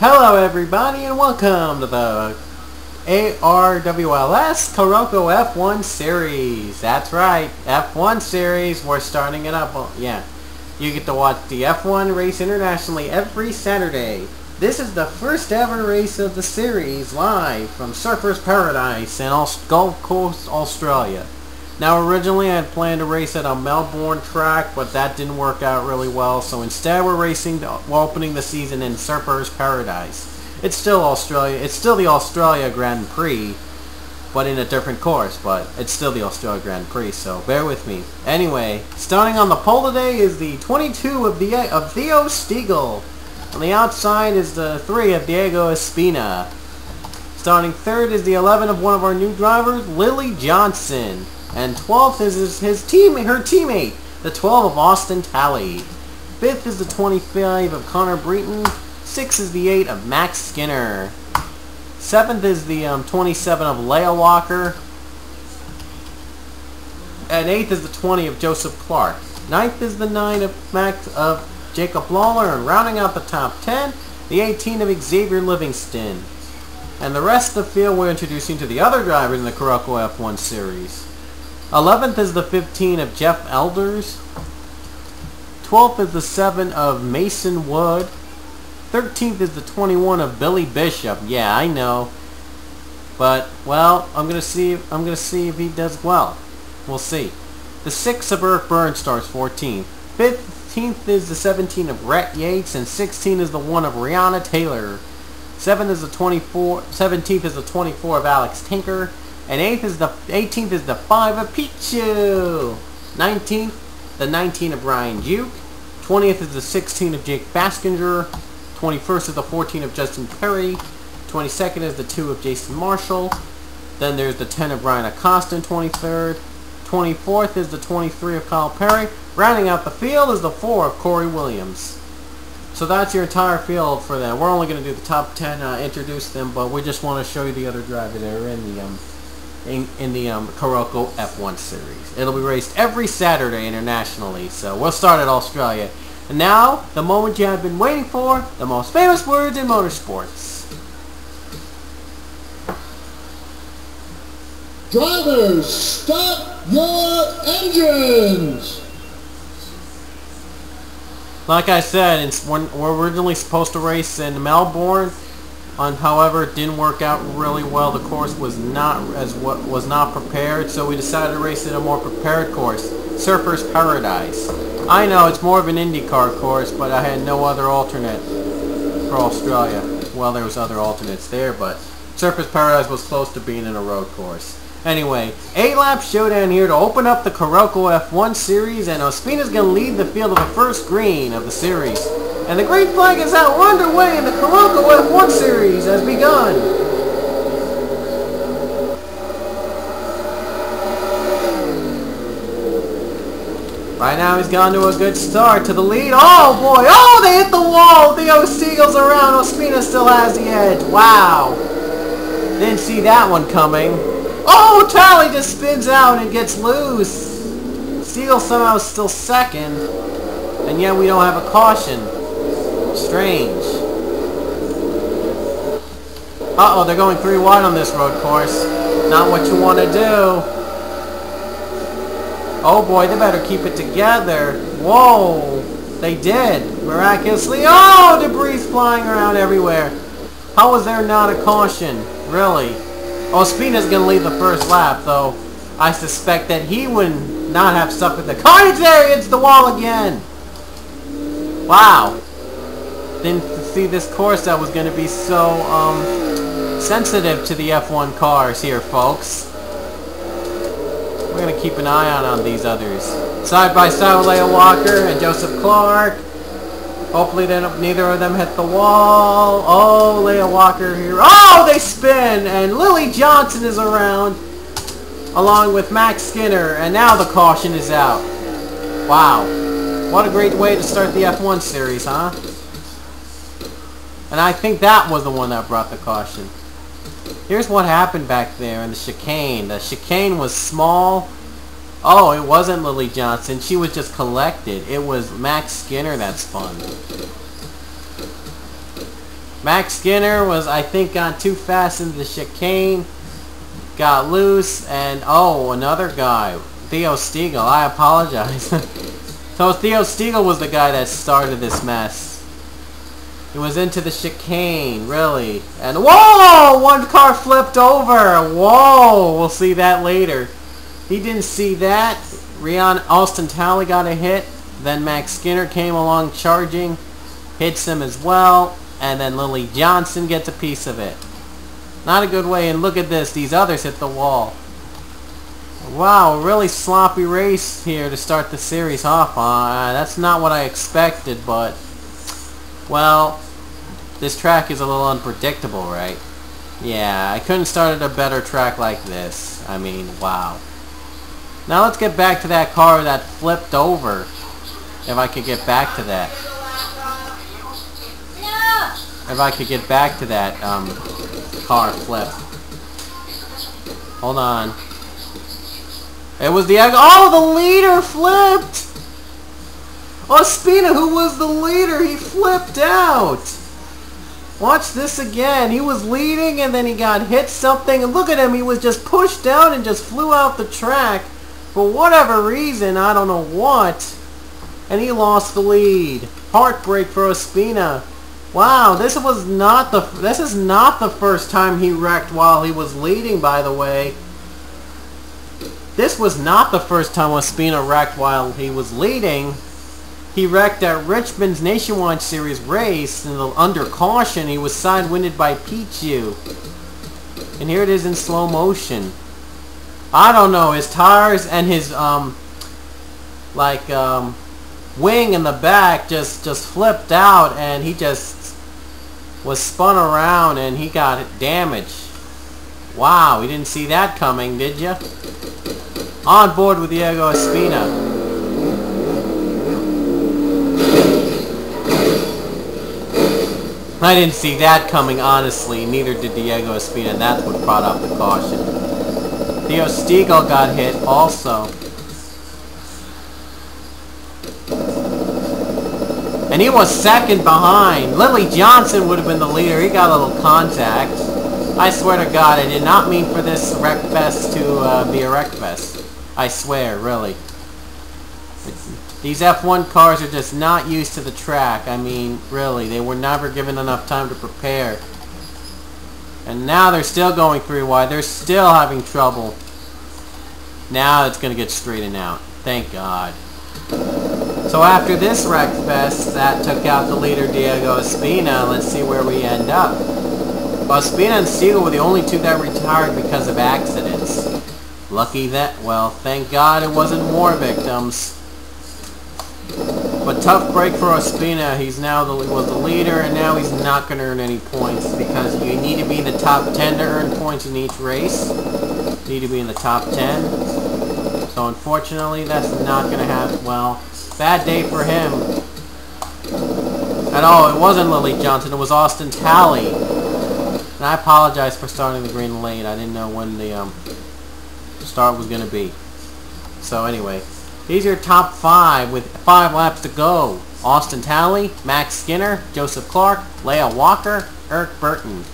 Hello everybody and welcome to the ARWLS Carolco F1 series. That's right, F1 series. We're starting it up. Yeah, you get to watch the F1 race internationally every Saturday. This is the first ever race of the series live from Surfers Paradise in Gold Coast, Australia. Now originally I had planned to race at a Melbourne track, but that didn't work out really well, so instead we're opening the season in Surfers Paradise. It's still Australia, it's still the Australia Grand Prix, but in a different course, but it's still the Australia Grand Prix, so bear with me. Anyway, starting on the pole today is the 22 of Theo Stiegel. On the outside is the 3 of Diego Espina. Starting third is the 11 of one of our new drivers, Lily Johnson. And 12th is her teammate, the 12 of Austin Talley. 5th is the 25 of Connor Breton. 6th is the 8 of Max Skinner. 7th is the 27 of Leah Walker. And 8th is the 20 of Joseph Clark. 9th is the 9 of Jacob Lawler. And rounding out the top 10, the 18 of Xavier Livingston. And the rest of the field we're introducing to the other drivers in the Carolco F1 series. 11th is the 15 of Jeff Elders. 12th is the 7 of Mason Wood. 13th is the 21 of Billy Bishop. Yeah, I know. But, well, I'm gonna see if he does well. We'll see. The 6 of Eric Byrne starts 14th. 15th is the 17 of Rhett Yates, and 16 is the 1 of Rihanna Taylor. 17th is the 24 of Alex Tinker. And 18th is the 5 of Pichu. 19th, the 19 of Ryan Duke. 20th is the 16 of Jake Baskinger. 21st is the 14 of Justin Perry. 22nd is the 2 of Jason Marshall. Then there's the 10 of Brian Acosta in 23rd. 24th is the 23 of Kyle Perry. Rounding out the field is the 4 of Corey Williams. So that's your entire field for them. We're only going to do the top 10, introduce them, but we just want to show you the other drivers that are in the Carolco F1 series. It'll be raced every Saturday internationally, so we'll start at Australia. And now, the moment you have been waiting for, the most famous words in motorsports. Drivers, stop your engines! Like I said, we're originally supposed to race in Melbourne. However, it didn't work out really well. The course was not prepared, so we decided to race in a more prepared course, Surfers Paradise. I know it's more of an IndyCar course, but I had no other alternate for Australia. Well, there was other alternates there, but Surfers Paradise was close to being in a road course. Anyway, 8-lap showdown here to open up the Carolco F1 series, and Ospina's going to lead the field of the first green of the series. And the green flag is out. We're underway and the Carolco F1 series has begun. Right now he's gone to a good start to the lead. Oh boy, oh they hit the wall. Theo Stiegel's around. Ospina still has the edge. Wow. Didn't see that one coming. Oh, Talley just spins out and gets loose. Stiegel somehow is still second. And yet we don't have a caution. Strange. Uh-oh, they're going 3 wide on this road course. Not what you want to do. Oh boy, they better keep it together. Whoa, they did. Miraculously. Oh, debris flying around everywhere. How was there not a caution? Really? Ospina's going to lead the first lap, though. I suspect that he would not have suffered the carnage there. It's the wall again. Wow. Didn't see this course that was going to be so sensitive to the F1 cars here, folks. We're going to keep an eye on these others. Side by side with Leah Walker and Joseph Clark. Hopefully neither of them hit the wall. Oh, Leah Walker here. Oh, they spin! And Lily Johnson is around along with Max Skinner. And now the caution is out. Wow. What a great way to start the F1 series, huh? And I think that was the one that brought the caution. Here's what happened back there in the chicane. The chicane was small. Oh, it wasn't Lily Johnson. She was just collected. It was Max Skinner that spun. Max Skinner was, I think, got too fast into the chicane. Got loose, and oh, another guy. Theo Stiegel, I apologize. So Theo Stiegel was the guy that started this mess. He was into the chicane, really. And whoa! One car flipped over! Whoa! We'll see that later. He didn't see that. Austin Talley got a hit. Then Max Skinner came along charging. Hits him as well. And then Lily Johnson gets a piece of it. Not a good way. And look at this. These others hit the wall. Wow, really sloppy race here to start the series off. That's not what I expected, but well, this track is a little unpredictable, right? Yeah, I couldn't start at a better track like this. I mean, wow. Now let's get back to that car that flipped over. If I could get back to that. If I could get back to that car flip. Hold on. It was the... Oh, the leader flipped! Ospina, who was the leader, he flipped out! Watch this again. He was leading and then he got hit something. And look at him, he was just pushed down and just flew out the track. For whatever reason, I don't know what. And he lost the lead. Heartbreak for Ospina. Wow, this is not the first time he wrecked while he was leading, by the way. This was not the first time Ospina wrecked while he was leading. He wrecked at Richmond's Nationwide Series race, and under caution, he was side-winded by Pichu. And here it is in slow motion. I don't know, his tires and his, wing in the back just flipped out, and he just was spun around, and he got damaged. Wow, we didn't see that coming, did you? On board with Diego Ospina. I didn't see that coming, honestly. Neither did Diego Ospina, and that's what brought up the caution. Theo Stiegel got hit also. And he was second behind. Lily Johnson would have been the leader. He got a little contact. I swear to God, I did not mean for this Wreckfest to be a Wreckfest. I swear, really. These F1 cars are just not used to the track. I mean, really, they were never given enough time to prepare. And now they're still going 3 wide. They're still having trouble. Now it's going to get straightened out. Thank God. So after this Wreckfest, that took out the leader, Diego Ospina. Let's see where we end up. Ospina and Stiegel were the only 2 that retired because of accidents. Lucky that, well, thank God it wasn't more victims. But tough break for Ospina. He's now was the leader, and now he's not going to earn any points because you need to be in the top 10 to earn points in each race. You need to be in the top 10. So unfortunately, that's not going to happen. Well, bad day for him. And oh, it wasn't Lily Johnson. It was Austin Talley. And I apologize for starting the green late. I didn't know when the start was going to be. So anyway, these are your top 5 with 5 laps to go. Austin Talley, Max Skinner, Joseph Clark, Leah Walker, Eric Burton.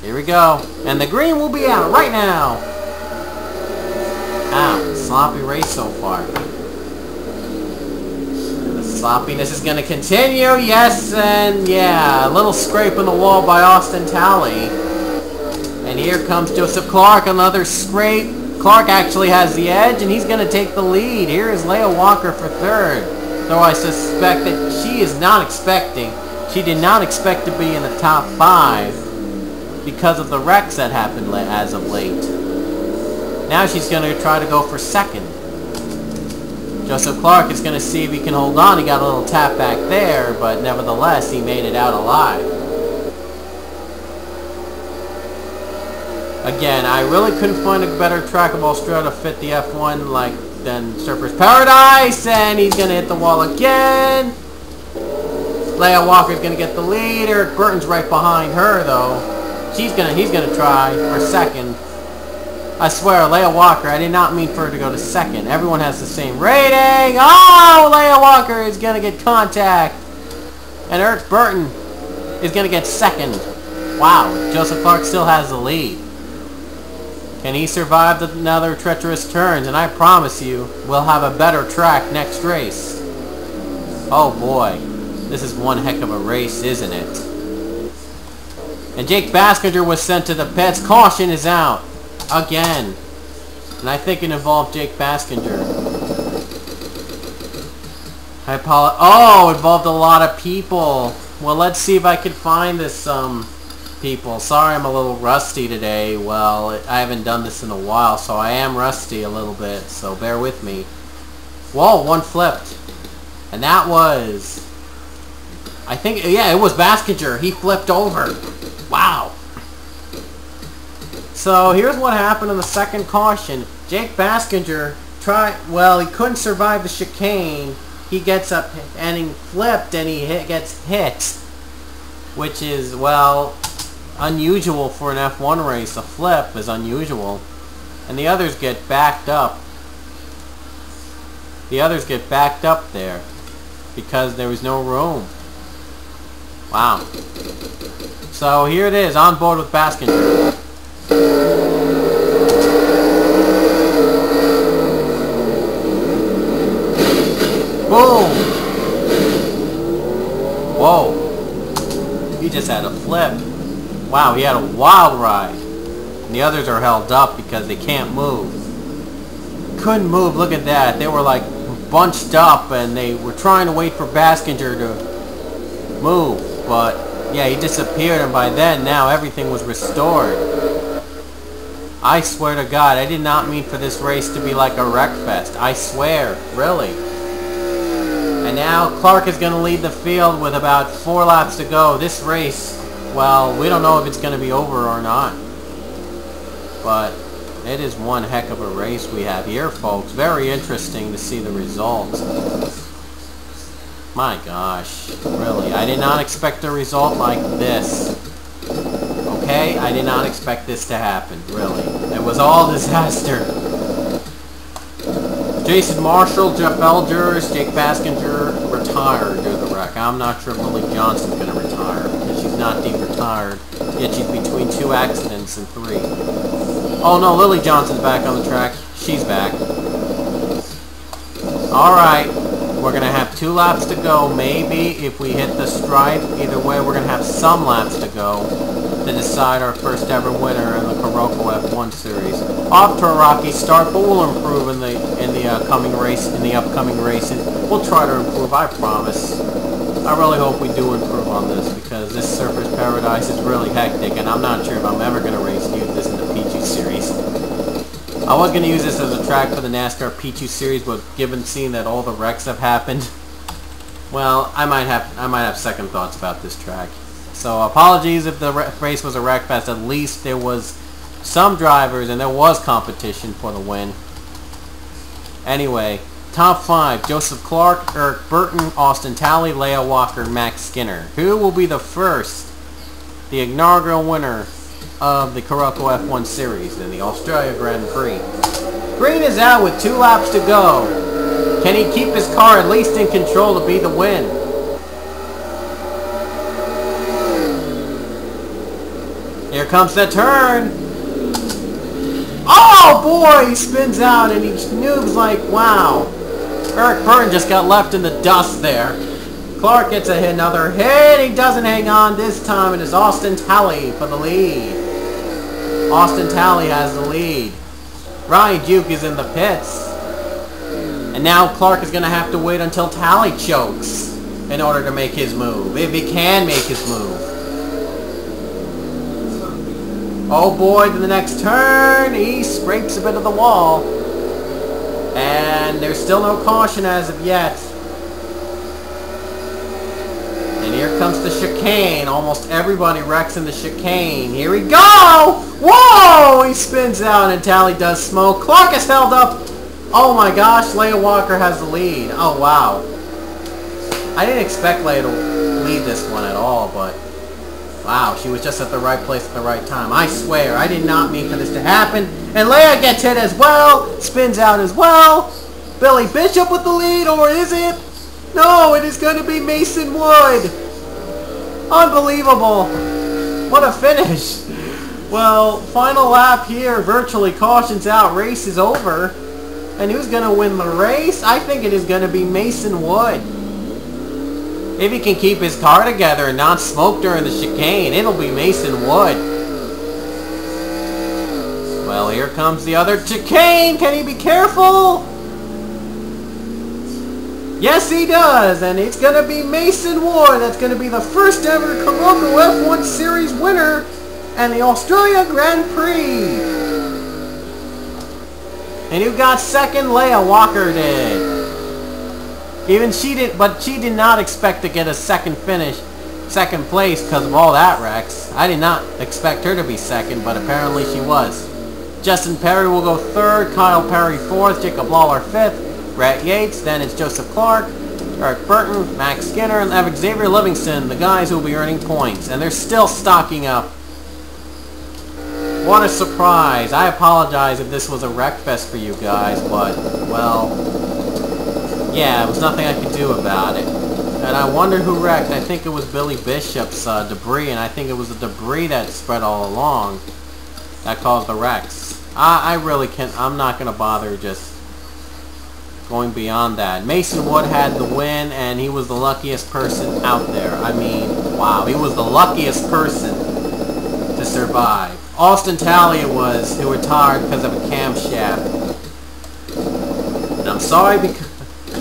Here we go. And the green will be out right now. Ow, sloppy race so far. The sloppiness is going to continue. Yes, and yeah, a little scrape in the wall by Austin Talley. And here comes Joseph Clark, another scrape. Clark actually has the edge, and he's going to take the lead. Here is Leah Walker for 3rd. Though I suspect that she is not expecting. She did not expect to be in the top 5 because of the wrecks that happened as of late. Now she's going to try to go for 2nd. Joseph Clark is going to see if he can hold on. He got a little tap back there, but nevertheless, he made it out alive. Again, I really couldn't find a better track of Australia to fit the F1 than Surfers Paradise, and he's going to hit the wall again. Leah Walker's going to get the lead. Eric Burton's right behind her, though. He's going to try for 2nd. I swear, Leah Walker, I did not mean for her to go to 2nd. Everyone has the same rating. Oh, Leah Walker is going to get contact. And Eric Burton is going to get second. Wow, Joseph Clark still has the lead. Can he survive another treacherous turns? And I promise you, we'll have a better track next race. Oh boy, this is one heck of a race, isn't it? And Jake Baskinger was sent to the pits. Caution is out. Again. And I think it involved Jake Baskinger. I apologize. Oh, it involved a lot of people. Well, let's see if I can find this, people. Sorry I'm a little rusty today. Well, I haven't done this in a while, so I am rusty a little bit, so bear with me. Whoa, one flipped. And that was... I think, yeah, it was Baskinger. He flipped over. Wow. So, here's what happened in the second caution. Jake Baskinger well, he couldn't survive the chicane. He gets up and he flipped and he gets hit. Which is, well, unusual for an F1 race. A flip is unusual. And the others get backed up. The others get backed up there because there was no room. Wow. So here it is, on board with Baskinger. Boom! Whoa. He just had a flip. Wow, he had a wild ride. And the others are held up because they can't move. Couldn't move, look at that. They were like bunched up and they were trying to wait for Baskinger to move. But yeah, he disappeared, and by then now everything was restored. I swear to God, I did not mean for this race to be like a wreck fest. I swear, really. And now Clark is going to lead the field with about 4 laps to go. This race, well, we don't know if it's going to be over or not. But it is one heck of a race we have here, folks. Very interesting to see the results. My gosh, really, I did not expect a result like this. Okay, I did not expect this to happen, really. It was all disaster. Jason Marshall, Jeff Elders, Jake Baskinger retired due to the wreck. I'm not sure if Lily Johnson's going to retire because she's not deep retired. Yet she's between 2 accidents and 3. Oh no, Lily Johnson's back on the track. She's back. Alright. We're going to have 2 laps to go. Maybe if we hit the stripe. Either way, we're going to have some laps to go to decide our first ever winner in the Carolco F1 series. Off to a rocky start, but we'll improve in the upcoming race. And we'll try to improve, I promise. I really hope we do improve on this because this Surfers Paradise is really hectic, and I'm not sure if I'm ever going to use this in the P2 series. I was going to use this as a track for the NASCAR P2 series, but seeing that all the wrecks have happened, well, I might have second thoughts about this track. So apologies if the race was a wreck fest. At least there was some drivers and there was competition for the win. Anyway, top 5: Joseph Clark, Eric Burton, Austin Talley, Leah Walker, Max Skinner. Who will be the inaugural winner of the Carolco F1 series in the Australia Grand Prix? Green is out with 2 laps to go. Can he keep his car at least in control to be the win? Here comes the turn. Oh boy, he spins out and he noobs like, wow. Eric Burton just got left in the dust there. Clark gets another hit. He doesn't hang on this time. It is Austin Talley for the lead. Austin Talley has the lead. Ryan Duke is in the pits. And now Clark is going to have to wait until Talley chokes in order to make his move. If he can make his move. Oh boy, to the next turn. He scrapes a bit of the wall. And there's still no caution as of yet. And here comes the chicane. Almost everybody wrecks in the chicane. Here we go! Whoa! He spins out and Talley does smoke. Clark is held up. Oh my gosh, Leah Walker has the lead. Oh wow. I didn't expect Leah to lead this one at all, but wow, she was just at the right place at the right time. I swear, I did not mean for this to happen. And Leah gets hit as well. Spins out as well. Billy Bishop with the lead, or is it? No, it is going to be Mason Wood. Unbelievable! What a finish! Well, final lap here. Virtually cautions out. Race is over. And who's going to win the race? I think it is going to be Mason Wood. If he can keep his car together and not smoke during the chicane, it'll be Mason Wood. Well, here comes the other chicane. Can he be careful? Yes, he does. And it's going to be Mason Wood. That's going to be the first ever Carolco F1 Series winner and the Australia Grand Prix. And who got second? Leah Walker did. Even she did, but she did not expect to get a second place because of all that wrecks. I did not expect her to be second, but apparently she was. Justin Perry will go third, Kyle Perry fourth, Jacob Lawler fifth, Brett Yates, then it's Joseph Clark, Eric Burton, Max Skinner, and Xavier Livingston, the guys who will be earning points. And they're still stocking up. What a surprise. I apologize if this was a wreck fest for you guys, but, well, yeah, there was nothing I could do about it. And I wonder who wrecked. I think it was Billy Bishop's debris, and I think it was the debris that spread all along that caused the wrecks. I really can't, I'm not going to bother just going beyond that. Mason Wood had the win, and he was the luckiest person out there. I mean, wow, he was the luckiest person to survive. Austin Talia was, who retired because of a camshaft. And I'm sorry, because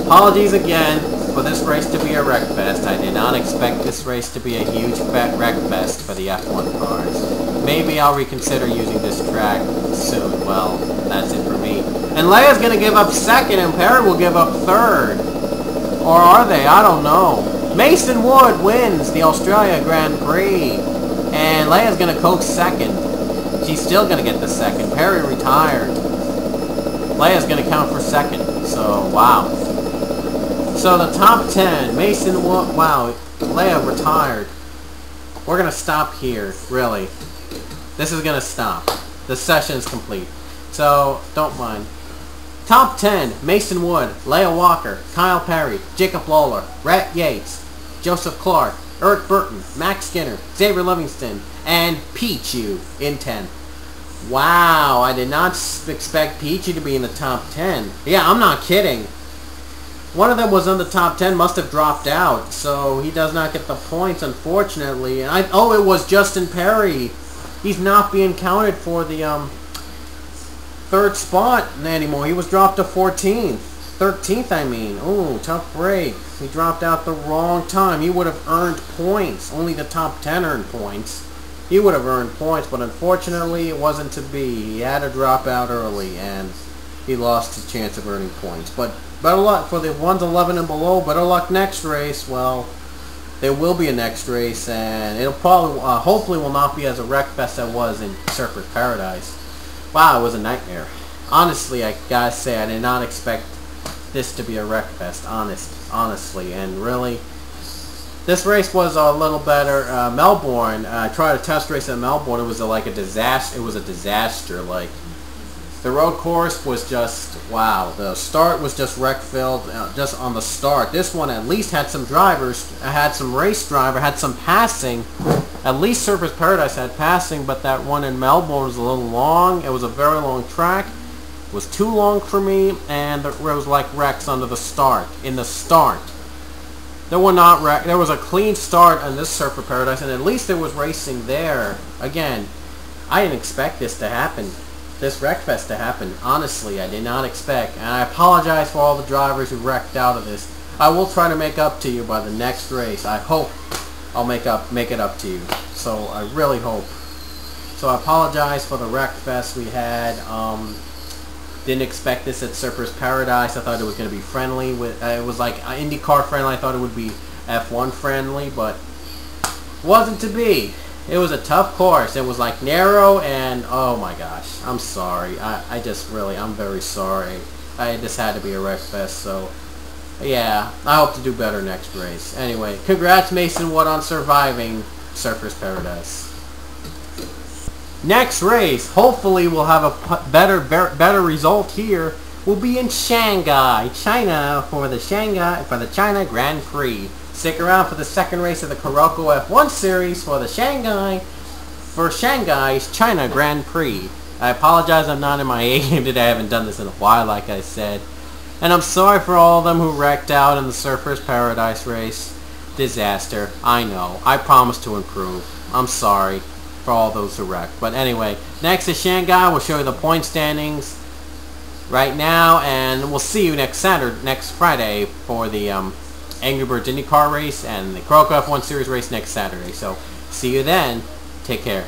apologies again for this race to be a wreck fest. I did not expect this race to be a huge fat wreck fest for the F1 cars. Maybe I'll reconsider using this track soon. Well, that's it for me. And Leia's going to give up second, and Perry will give up third. Or are they? I don't know. Mason Wood wins the Australia Grand Prix. And Leia's going to coach second. She's still going to get the second. Perry retired. Leia's going to count for second. So, wow. So the top 10. Mason Wood. Wow. Leia retired. We're going to stop here. Really. This is going to stop. The session's complete. So, don't mind. Top 10. Mason Wood. Leia Walker. Kyle Perry. Jacob Lawler. Rhett Yates. Joseph Clark. Eric Burton. Max Skinner. Xavier Livingston. And Pichu in 10. Wow, I did not expect Pichu to be in the top 10. Yeah, I'm not kidding. One of them was in the top 10, must have dropped out, so he does not get the points, unfortunately. And oh, it was Justin Perry. He's not being counted for the third spot anymore. He was dropped to 14th. 13th, I mean. Oh, tough break. He dropped out the wrong time. He would have earned points. Only the top 10 earned points. He would have earned points, but unfortunately it wasn't to be. He had to drop out early, and he lost his chance of earning points. But better luck for the ones 11 and below. Better luck next race. Well, there will be a next race, and it'll probably, hopefully, will not be as a wreck fest as it was in Surfer's Paradise. Wow, it was a nightmare. Honestly, I gotta say, I did not expect this to be a wreck fest. Honestly, and really. This race was a little better. Melbourne, I tried a test race at Melbourne. It was like a disaster. It was a disaster. Like, the road course was just, wow. The start was just wreck-filled, just on the start. This one at least had some drivers, had some race driver, had some passing. At least Surfer's Paradise had passing, but that one in Melbourne was a little long. It was a very long track. It was too long for me, and there was like wrecks under the start. In the start. There was a clean start on this Surfer Paradise, and at least there was racing there. Again, I didn't expect this to happen. This wreckfest to happen. Honestly, I did not expect. And I apologize for all the drivers who wrecked out of this. I will try to make up to you by the next race. I hope I'll make it up to you. So I really hope. So I apologize for the wreckfest we had. Didn't expect this at Surfer's Paradise. I thought it was going to be friendly. It was like IndyCar friendly. I thought it would be F1 friendly, but wasn't to be. It was a tough course. It was like narrow, and oh my gosh, I'm sorry. I'm very sorry. This had to be a wreck fest, so yeah, I hope to do better next race. Anyway, congrats Mason Wood on surviving Surfer's Paradise. Next race, hopefully we'll have a better result here. We'll be in Shanghai, China, for the China Grand Prix. Stick around for the second race of the Carolco F1 Series for Shanghai's China Grand Prix. I apologize, I'm not in my A game today. I haven't done this in a while, like I said. And I'm sorry for all of them who wrecked out in the Surfers Paradise race. Disaster. I know. I promise to improve. I'm sorry for all those who wrecked. But anyway, next is Shanghai. We'll show you the point standings right now, and we'll see you next Friday for the Angry Birds IndyCar race and the Carolco F1 Series race next Saturday. So, see you then. Take care.